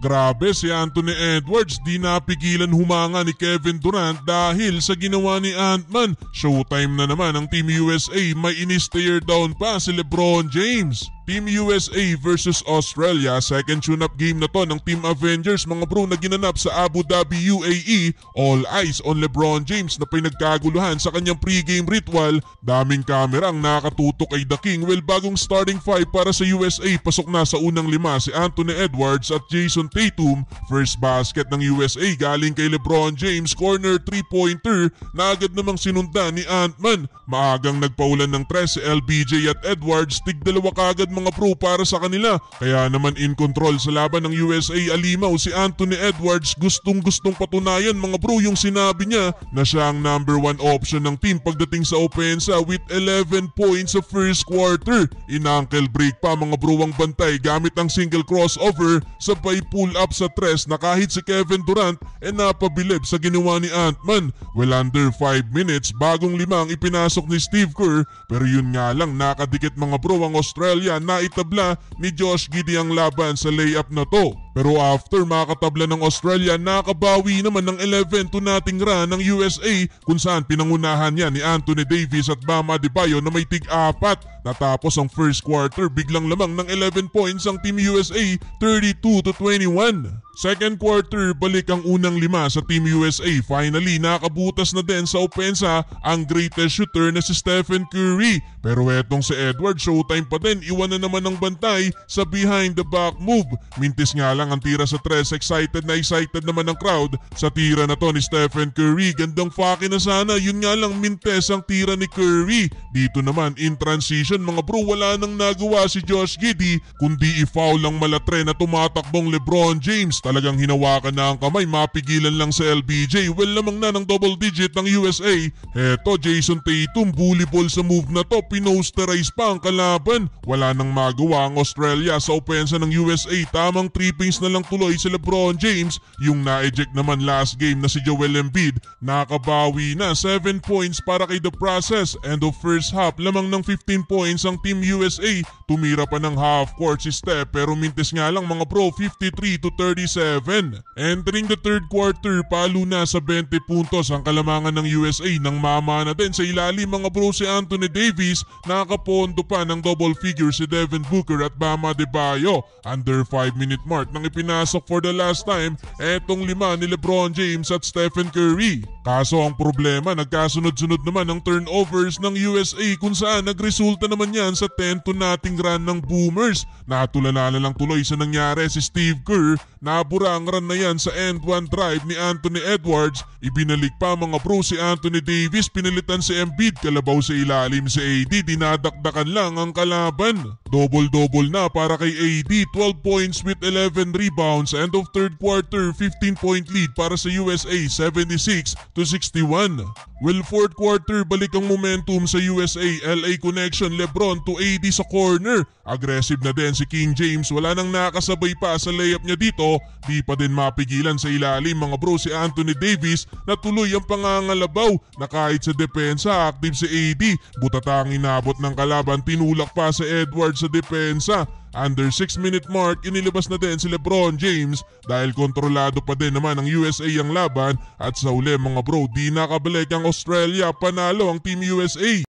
Grabe si Anthony Edwards, di napigilan humanga ni Kevin Durant dahil sa ginawa ni Ant-Man. Showtime na naman ang Team USA, may ini-stare down pa si LeBron James. Team USA versus Australia, second tune-up game na to ng Team Avengers mga bro na ginanap sa Abu Dhabi, UAE. All eyes on LeBron James na pinagkaguluhan sa kanyang pre-game ritual. Daming kamera ang nakatutok kay The King. Well, bagong starting five para sa USA, pasok na sa unang lima si Anthony Edwards at Jason Tatum. First basket ng USA galing kay LeBron James, corner 3-pointer na agad namang sinundan ni Ant-Man. Maagang nagpaulan ng tres si LBJ at Edwards, tig-dalawa kagad mga pro para sa kanila. Kaya naman in control sa laban ng USA alimaw si Anthony Edwards. Gustong-gustong patunayan mga bro yung sinabi niya na siya ang number 1 option ng team pagdating sa opensa with 11 points sa first quarter. In-ankle break pa mga bro ang bantay gamit ang single crossover, sabay pull up sa tres na kahit si Kevin Durant napabilib sa ginawa ni Ant-Man. Well, under 5 minutes bagong lima ang ipinasok ni Steve Kerr, pero yun nga lang nakadikit mga bro ang Australia. Naitabla ni Josh Giddey ang laban sa layup na to. Pero after makatabla ng Australia, nakabawi naman ng 11-0 run ng USA kung saan pinangunahan niya ni Anthony Davis at Bam Adebayo na may tig-apat. Natapos ang first quarter, biglang lamang ng 11 points ang Team USA, 32-21. Second quarter, balik ang unang lima sa Team USA. Finally, nakabutas na din sa opensa ang greatest shooter na si Stephen Curry. Pero etong si Edward, showtime pa din, iwan na naman ng bantay sa behind the back move. Mintis nga lang ang tira sa tres, excited naman ang crowd sa tira na to ni Stephen Curry. Gandang fake na sana, yun nga lang mintes ang tira ni Curry. Dito naman in transition mga bro, wala nang nagawa si Josh Giddey kundi i-foul ang malatre na tumatakbong LeBron James. Talagang hinawakan na ang kamay, mapigilan lang sa LBJ. Well, lamang na ng double digit ng USA. Heto, Jason Tatum, bully ball sa move na to, pinosterize pa ang kalaban. Wala nang magawa ang Australia sa opensa ng USA. Tamang 3 points na lang tuloy si LeBron James. Yung na-eject naman last game na si Joel Embiid, nakabawi na 7 points para kay The Process. End of first half, lamang ng 15 points ang Team USA. Tumira pa ng half court si Steph, pero mintis nga lang mga bro, 53-37. Entering the third quarter, palo na sa 20 puntos ang kalamangan ng USA. Nang mama na din sa ilalim mga bro si Anthony Davis, nakapondo pa ng double figure si Devin Booker at Bam Adebayo. Under 5-minute mark nang ipinasok for the last time etong lima ni LeBron James at Stephen Curry. Kaso ang problema, nagkasunod-sunod naman ang turnovers ng USA kung saan nagresulta naman yan sa 10-0 run ng Boomers. Natulala na lang tuloy sa nangyari si Steve Kerr. Nabura ang run na yan sa end 1 drive ni Anthony Edwards. Ibinalik pa mga bro si Anthony Davis, pinilitan si Embiid, kalabaw sa ilalim si AD, dinadakdakan lang ang kalaban. Double-double na para kay AD, 12 points with 11 rebounds. End of third quarter, 15-point lead para sa USA, 76-61. Well, fourth quarter, balik ang momentum sa USA. LA connection, LeBron to AD sa corner. Aggressive na din si King James, wala nang nakasabay pa sa layup niya dito. Di pa din mapigilan sa ilalim mga bro si Anthony Davis na tuloy ang pangangalabaw na kahit sa depensa active si AD. Butatang inabot ng kalaban, tinulak pa sa Edwards sa depensa. Under 6-minute mark, inilabas na din si LeBron James dahil kontrolado pa din naman ng USA ang laban at sa uli mga bro, di nakabalik ang Australia, panalo ang Team USA.